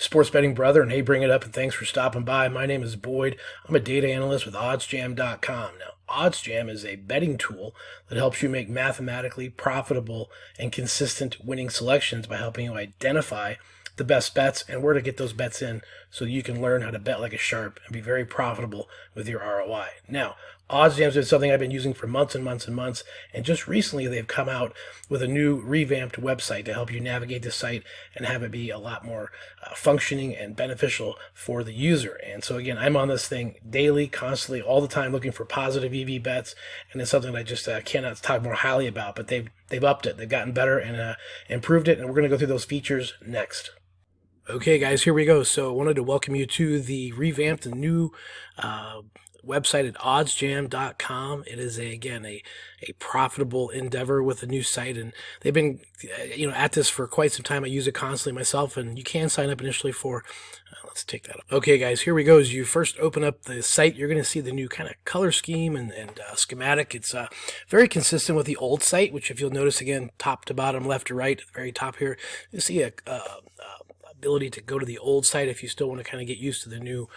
sports betting brother, and hey, bring it up, and thanks for stopping by. My name is Boyd. I'm a data analyst with OddsJam.com. Now, OddsJam is a betting tool that helps you make mathematically profitable and consistent winning selections by helping you identify the best bets and where to get those bets in so you can learn how to bet like a sharp and be very profitable with your ROI. Now, OddsJam is something I've been using for months and months and months, and just recently they've come out with a new revamped website to help you navigate the site and have it be a lot more functioning and beneficial for the user. And so again, I'm on this thing daily, constantly, all the time, looking for positive EV bets, and it's something I just cannot talk more highly about. But they've upped it, they've gotten better and improved it, and we're going to go through those features next. Okay, guys, here we go. So I wanted to welcome you to the revamped and new website at oddsjam.com. It is again a profitable endeavor with a new site, and they've been at this for quite some time. I use it constantly myself, and you can sign up initially for let's take that up. Okay, guys, here we go. As you first open up the site, you're going to see the new kind of color scheme and schematic. It's very consistent with the old site, which if you'll notice again, top to bottom, left to right, at the very top here, you see a ability to go to the old site if you still want to kind of get used to the new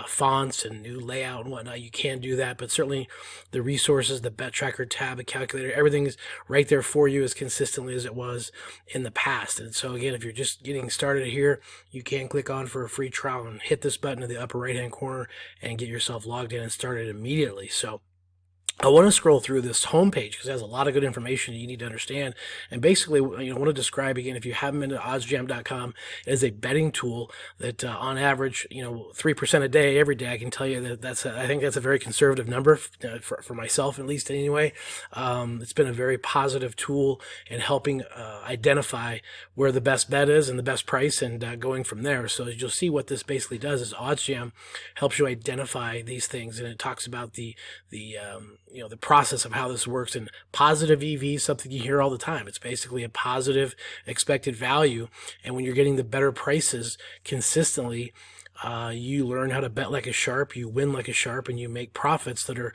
fonts and new layout and whatnot. You can do that, but certainly the resources, the Bet Tracker tab, the calculator, everything is right there for you as consistently as it was in the past. And so again, if you're just getting started here, you can click on for a free trial and hit this button in the upper right hand corner and get yourself logged in and started immediately. So I want to scroll through this homepage because it has a lot of good information you need to understand. And basically, I want to describe again, if you haven't been to oddsjam.com, it is a betting tool that on average, 3% a day, every day. I can tell you that I think that's a very conservative number for myself, at least anyway. It's been a very positive tool in helping identify where the best bet is and the best price and going from there. So as you'll see, what this basically does is OddsJam helps you identify these things, and it talks about the process of how this works. And positive EV is something you hear all the time. It's basically a positive expected value, and when you're getting the better prices consistently, you learn how to bet like a sharp, you win like a sharp, and you make profits that are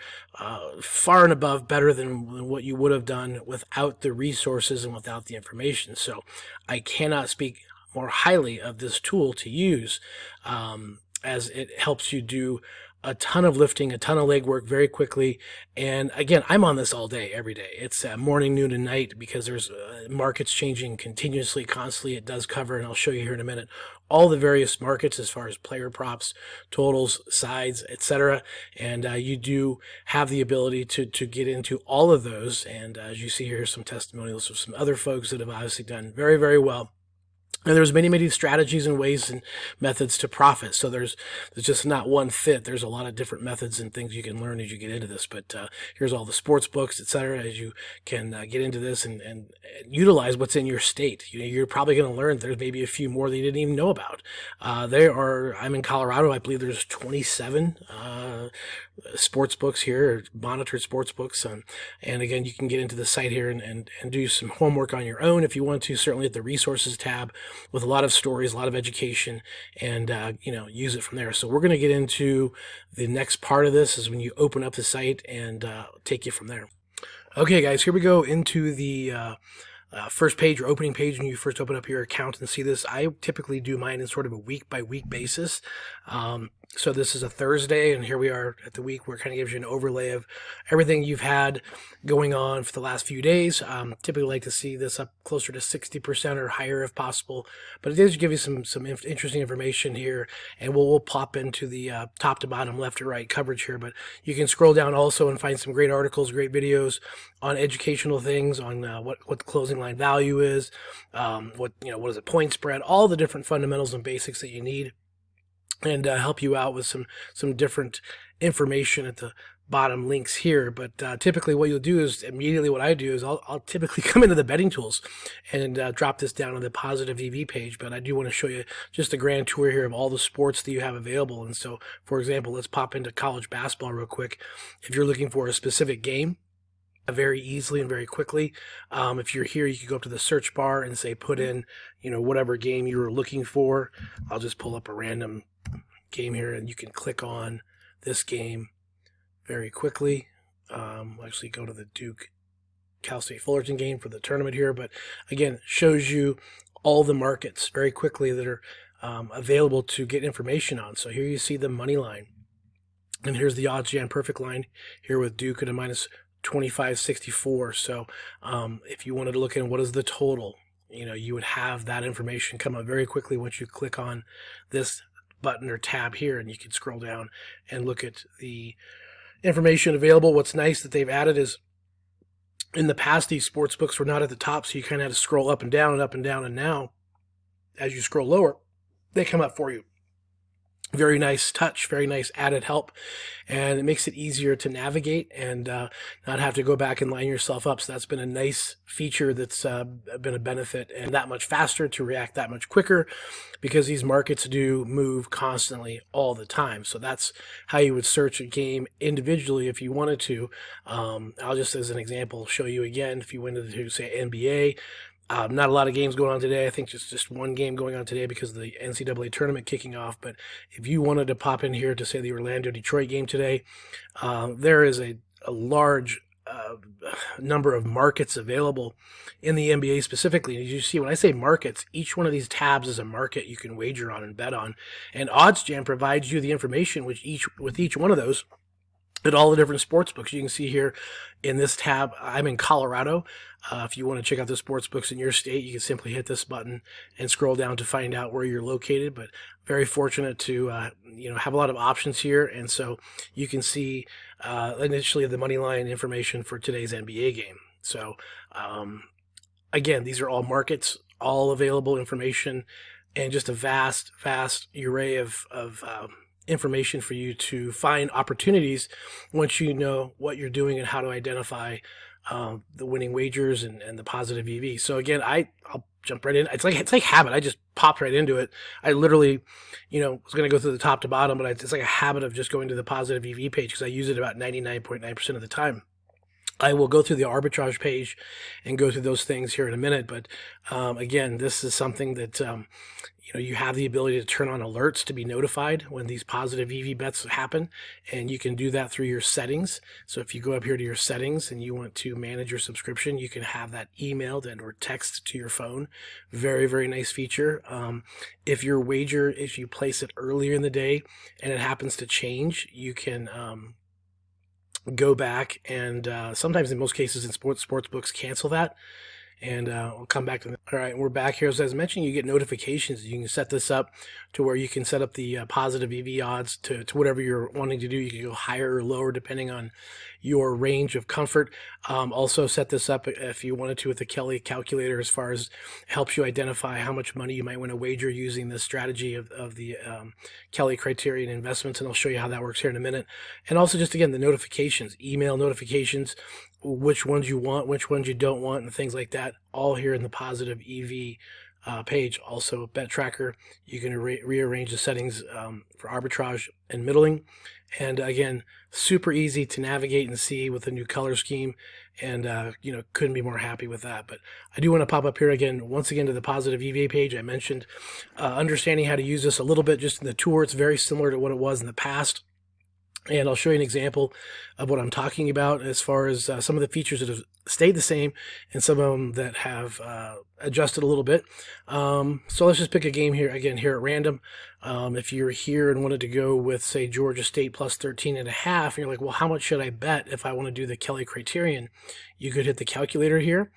far and above better than what you would have done without the resources and without the information. So I cannot speak more highly of this tool to use, as it helps you do a ton of lifting, a ton of leg work very quickly. And again, I'm on this all day, every day. It's morning, noon, and night because there's markets changing continuously, constantly. It does cover, and I'll show you here in a minute, all the various markets as far as player props, totals, sides, etc. And you do have the ability to get into all of those. And as you see here, some testimonials of some other folks that have obviously done very, very well. And there's many strategies and ways and methods to profit. So there's just not one fit. There's a lot of different methods and things you can learn as you get into this. But here's all the sports books, etc., as you can get into this and utilize what's in your state. You're probably going to learn there's maybe a few more that you didn't even know about. I'm in Colorado. I believe there's 27 sports books here, monitored sports books. And again, you can get into the site here and do some homework on your own if you want to, certainly at the resources tab, with a lot of stories, a lot of education, and use it from there. So we're going to get into the next part of this is when you open up the site and take you from there. Okay, guys, here we go into the first page or opening page. When you first open up your account and see this, I typically do mine in sort of a week-by-week basis. So this is a Thursday, and here we are at the week where it kind of gives you an overlay of everything you've had going on for the last few days. Typically like to see this up closer to 60% or higher if possible, but it does give you some interesting information here, and we'll pop into the top to bottom, left to right coverage here. But you can scroll down also and find some great articles, great videos on educational things, on what the closing line value is, what is a point spread, all the different fundamentals and basics that you need, and help you out with some different information at the bottom links here. But typically what you'll do is immediately what I do is I'll typically come into the betting tools and drop this down on the positive EV page. But I do want to show you just a grand tour here of all the sports that you have available. And so, for example, let's pop into college basketball real quick. If you're looking for a specific game, very easily and very quickly. If you're here, you can go up to the search bar and say put in whatever game you were looking for. I'll just pull up a random game here, and you can click on this game very quickly. We'll actually go to the Duke Cal State Fullerton game for the tournament here, but again, shows you all the markets very quickly that are available to get information on. So here you see the money line, and here's the OddsJam perfect line here with Duke at a minus 25.64. So if you wanted to look in what is the total, you would have that information come up very quickly once you click on this button or tab here, and you can scroll down and look at the information available. What's nice that they've added is, in the past, these sports books were not at the top, so you kind of had to scroll up and down and up and down, and now as you scroll lower, they come up for you. Very nice touch, very nice added help, and it makes it easier to navigate and not have to go back and line yourself up. So that's been a nice feature that's been a benefit, and that much faster to react that much quicker, because these markets do move constantly all the time. So that's how you would search a game individually if you wanted to. I'll just, as an example, show you again. If you went into, say, NBA, not a lot of games going on today. I think just one game going on today because of the NCAA tournament kicking off. But if you wanted to pop in here to, say, the Orlando-Detroit game today, there is a large number of markets available in the NBA specifically. And as you see, when I say markets, each one of these tabs is a market you can wager on and bet on. And OddsJam provides you the information with each one of those at all the different sports books. You can see here in this tab, I'm in Colorado. If you want to check out the sports books in your state, you can simply hit this button and scroll down to find out where you're located. But very fortunate to have a lot of options here, and so you can see initially the money line information for today's NBA game. So again, these are all markets, all available information, and just a vast array of information for you to find opportunities once you know what you're doing and how to identify the winning wagers and the positive EV. So again, I'll jump right in. It's like habit. I just popped right into it. I literally, was going to go through the top to bottom, but it's like a habit of just going to the positive EV page because I use it about 99.9% of the time. I will go through the arbitrage page and go through those things here in a minute. But again, this is something that you have the ability to turn on alerts to be notified when these positive EV bets happen, and you can do that through your settings. So if you go up here to your settings and you want to manage your subscription, you can have that emailed and or text to your phone. Very, very nice feature. If your wager, if you place it earlier in the day and it happens to change, you can go back and sometimes, in most cases in sports books, cancel that. And we'll come back to that. All right, we're back here. So as I mentioned, you get notifications. You can set this up to where you can set up the positive EV odds to whatever you're wanting to do. You can go higher or lower depending on your range of comfort. Also set this up if you wanted to with the Kelly calculator, as far as helps you identify how much money you might want to wager using the strategy of the Kelly criterion investments. And I'll show you how that works here in a minute. And also just, again, the notifications, email notifications, which ones you want, which ones you don't want, and things like that, all here in the positive EV page. Also, Bet Tracker, you can rearrange the settings for arbitrage and middling. And again, super easy to navigate and see with the new color scheme, and couldn't be more happy with that. But I do want to pop up here again, once again, to the positive EV page. I mentioned understanding how to use this a little bit just in the tour. It's very similar to what it was in the past. And I'll show you an example of what I'm talking about as far as some of the features that have stayed the same and some of them that have adjusted a little bit. So let's just pick a game here, again, here at random. If you're here and wanted to go with, say, Georgia State plus 13.5, and you're like, well, how much should I bet if I want to do the Kelly criterion? You could hit the calculator here,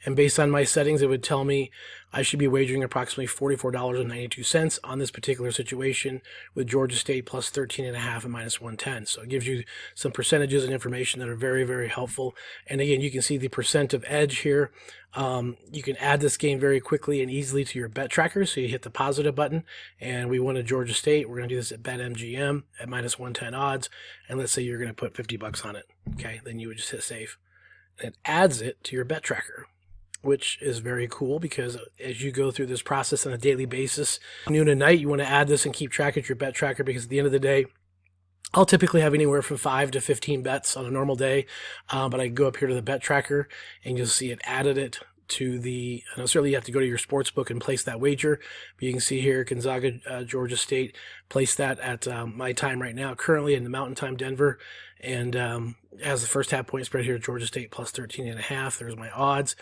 and based on my settings, it would tell me I should be wagering approximately $44.92 on this particular situation with Georgia State plus 13.5 and minus 110. So it gives you some percentages and information that are very, very helpful. And again, you can see the percent of edge here. You can add this game very quickly and easily to your bet tracker. So you hit the positive button, and we wanted Georgia State. We're going to do this at BetMGM at minus 110 odds. And let's say you're going to put $50 on it. Okay, then you would just hit save. And it adds it to your bet tracker, which is very cool because as you go through this process on a daily basis, noon and night, you want to add this and keep track of your bet tracker, because at the end of the day, I'll typically have anywhere from 5 to 15 bets on a normal day, but I go up here to the bet tracker and you'll see it added it to the, and certainly you have to go to your sports book and place that wager. But you can see here, Gonzaga, Georgia State, place that at my time right now, currently in the Mountain Time, Denver. And as the first half point spread here, Georgia State plus 13.5. There's my odds.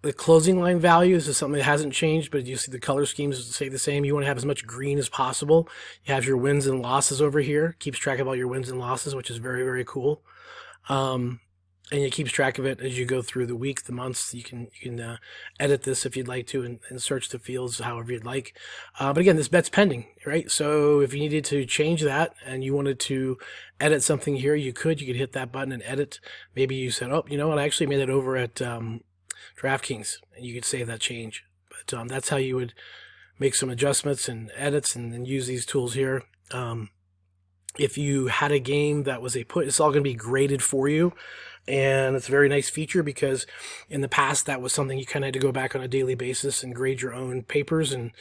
The closing line value, this is something that hasn't changed, but you see the color schemes stay the same. You want to have as much green as possible. You have your wins and losses over here. Keeps track of all your wins and losses, which is very, very cool. And it keeps track of it as you go through the week, the months. You can edit this if you'd like to and search the fields however you'd like. But again, this bet's pending, right? So if you needed to change that and you wanted to edit something here, you could hit that button and edit. Maybe you said, oh, you know what, I actually made it over at DraftKings, and you could save that change. But that's how you would make some adjustments and edits and use these tools here. If you had a game that was a put, it's all going to be graded for you. And it's a very nice feature because in the past that was something you kind of had to go back on a daily basis and grade your own papers and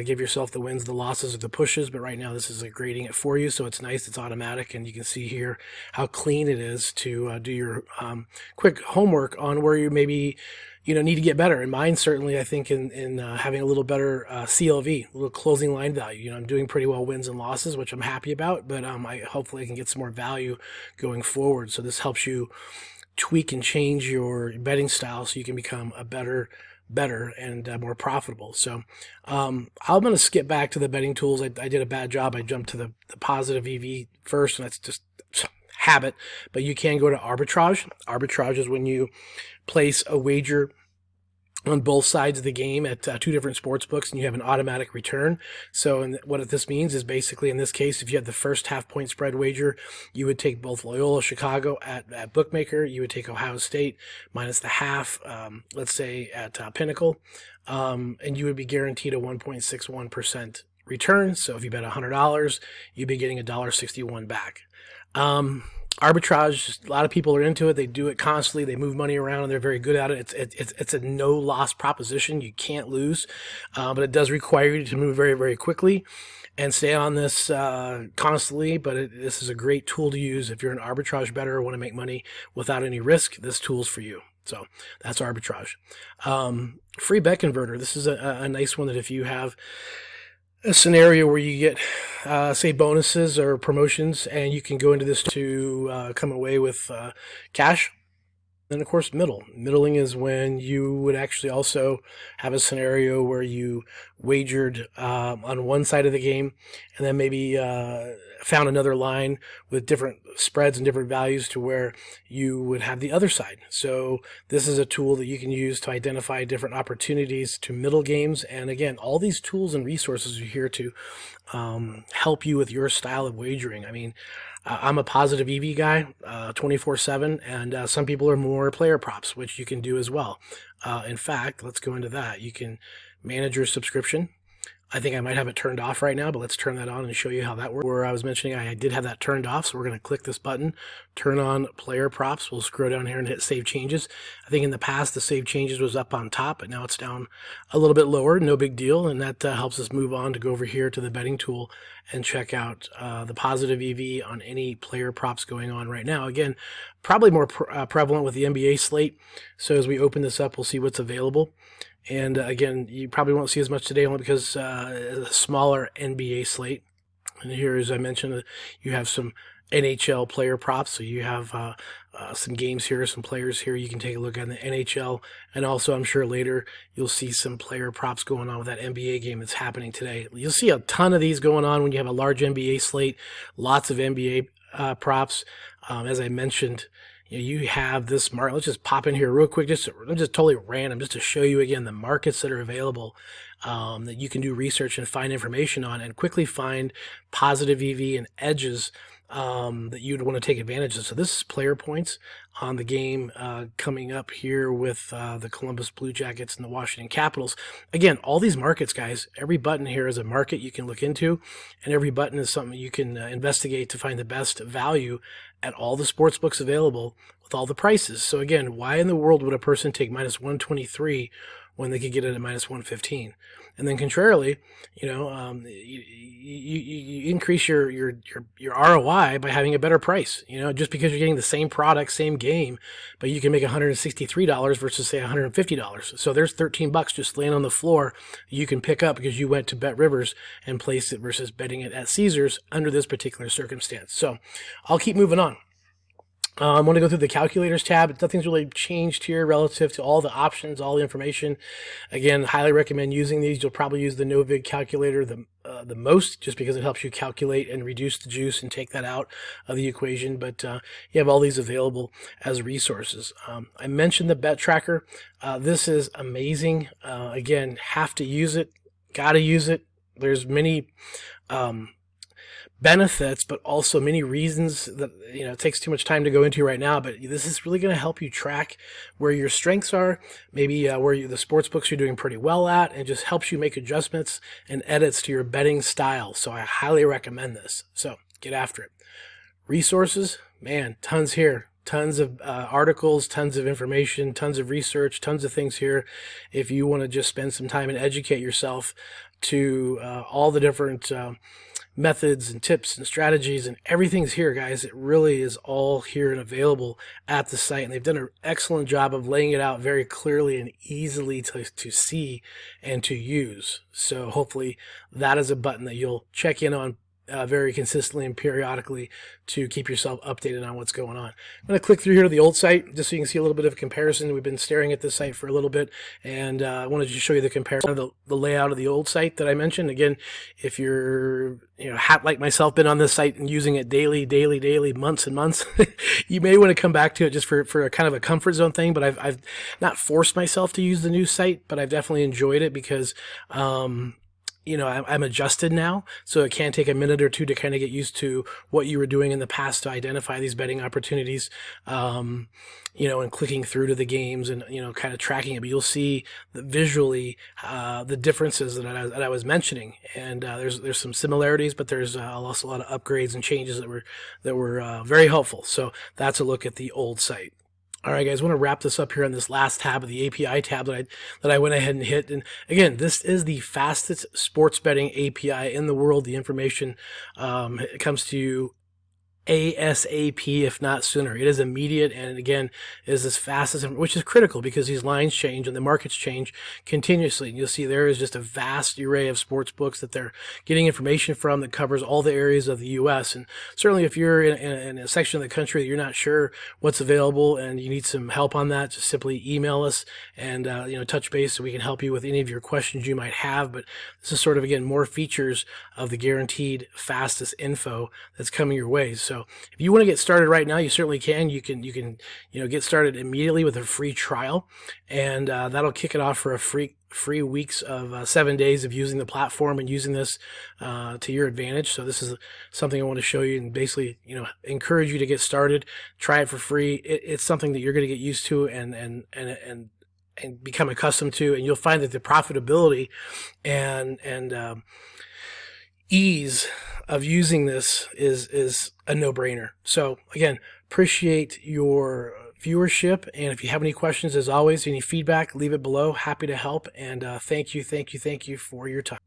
give yourself the wins, the losses, or the pushes. But right now this is grading it for you, so it's nice, it's automatic, and you can see here how clean it is to do your quick homework on where you maybe need to get better. And mine certainly, I think, in having a little better CLV, a little closing line value. I'm doing pretty well wins and losses, which I'm happy about, but hopefully I can get some more value going forward. So this helps you tweak and change your betting style so you can become a better and more profitable. So I'm going to skip back to the betting tools. I did a bad job. I jumped to the positive EV first, and that's just habit. But you can go to arbitrage. Arbitrage is when you place a wager on both sides of the game at two different sports books, and you have an automatic return. So what this means is basically, in this case, if you had the first half point spread wager, you would take both Loyola Chicago at Bookmaker, you would take Ohio State minus the half, let's say at Pinnacle, and you would be guaranteed a 1.61% return. So if you bet $100, you'd be getting $1.61 back. Arbitrage, a lot of people are into it. They do it constantly. They move money around, and they're very good at it. It's a no-loss proposition. You can't lose, but it does require you to move very, very quickly and stay on this constantly. But this is a great tool to use if you're an arbitrage bettor or want to make money without any risk. This tool's for you. So that's arbitrage. Free bet converter. This is a nice one that if you have a scenario where you get, say, bonuses or promotions, and you can go into this to come away with cash. Then, of course, middling is when you would actually also have a scenario where you wagered on one side of the game and then maybe found another line with different spreads and different values to where you would have the other side. So this is a tool that you can use to identify different opportunities to middle games. And again, all these tools and resources are here to help you with your style of wagering. I mean, I'm a positive EV guy, 24/7, and some people are more player props, which you can do as well. In fact, let's go into that. You can manage your subscription. I think I might have it turned off right now, but let's turn that on and show you how that works. Where I was mentioning I did have that turned off, so we're going to click this button, turn on player props. We'll scroll down here and hit save changes. I think in the past the save changes was up on top, but now it's down a little bit lower. No big deal, and that helps us move on to go over here to the betting tool and check out the positive EV on any player props going on right now. Again, probably more prevalent with the NBA slate. So as we open this up, we'll see what's available. And again, you probably won't see as much today only because a smaller NBA slate. And here, as I mentioned, you have some NHL player props. So you have some games here, some players here. You can take a look at the NHL. And also, I'm sure later you'll see some player props going on with that NBA game that's happening today. You'll see a ton of these going on when you have a large NBA slate, lots of NBA props. As I mentioned, you have this market. Let's just pop in here real quick, just totally random, just to show you again the markets that are available that you can do research and find information on and quickly find positive EV and edges that you'd want to take advantage of. So this is player points on the game coming up here with the Columbus Blue Jackets and the Washington Capitals. Again, all these markets, guys, every button here is a market you can look into, and every button is something you can investigate to find the best value at all the sports books available with all the prices. So again, why in the world would a person take minus 123 when they could get it at minus 115? And then contrarily, you increase your ROI by having a better price. Just because you're getting the same product, same game, but you can make $163 versus say $150. So there's $13 just laying on the floor you can pick up because you went to Bet Rivers and placed it versus betting it at Caesars under this particular circumstance. So I'll keep moving on. I want to go through the calculators tab. Nothing's really changed here relative to all the options, all the information. Again, highly recommend using these. You'll probably use the Novig calculator the most, just because it helps you calculate and reduce the juice and take that out of the equation. But you have all these available as resources. I mentioned the Bet Tracker. This is amazing. Again, have to use it. Got to use it. There's many benefits, but also many reasons that it takes too much time to go into right now. But this is really going to help you track where your strengths are, maybe where the sports books you're doing pretty well at, and just helps you make adjustments and edits to your betting style. So I highly recommend this. So get after it. Resources, man, tons here. Tons of articles, tons of information, tons of research, tons of things here. If you want to just spend some time and educate yourself to all the different methods and tips and strategies, and everything's here, guys. It really is all here and available at the site, and they've done an excellent job of laying it out very clearly and easily to see and to use. So hopefully that is a button that you'll check in on very consistently and periodically to keep yourself updated on what's going on. I'm going to click through here to the old site just so you can see a little bit of a comparison. We've been staring at this site for a little bit, and I wanted to show you the comparison of the layout of the old site that I mentioned. Again, if you're like myself, been on this site and using it daily, months and months, you may want to come back to it just for a kind of a comfort zone thing. But I've not forced myself to use the new site, but I've definitely enjoyed it because I'm adjusted now, so it can take a minute or two to kind of get used to what you were doing in the past to identify these betting opportunities, and clicking through to the games and, kind of tracking it. But you'll see visually the differences that I was mentioning. And there's some similarities, but there's also a lot of upgrades and changes that were very helpful. So that's a look at the old site. All right, guys, I want to wrap this up here on this last tab of the API tab that I went ahead and hit. And again, this is the fastest sports betting API in the world. The information it comes to you ASAP, if not sooner. It is immediate, and again, is as fast as, which is critical because these lines change and the markets change continuously. And you'll see there is just a vast array of sports books that they're getting information from that covers all the areas of the U.S. And certainly if you're in a section of the country that you're not sure what's available and you need some help on that, just simply email us and touch base so we can help you with any of your questions you might have. But this is sort of, again, more features of the guaranteed fastest info that's coming your way. So if you want to get started right now, you certainly can. You can get started immediately with a free trial, and that'll kick it off for a free weeks of 7 days of using the platform and using this to your advantage. So this is something I want to show you and basically encourage you to get started. Try it for free. It's something that you're going to get used to and become accustomed to, and you'll find that the profitability and ease of using this is a no-brainer. So again, appreciate your viewership, and if you have any questions, as always, any feedback, leave it below. Happy to help, and thank you for your time.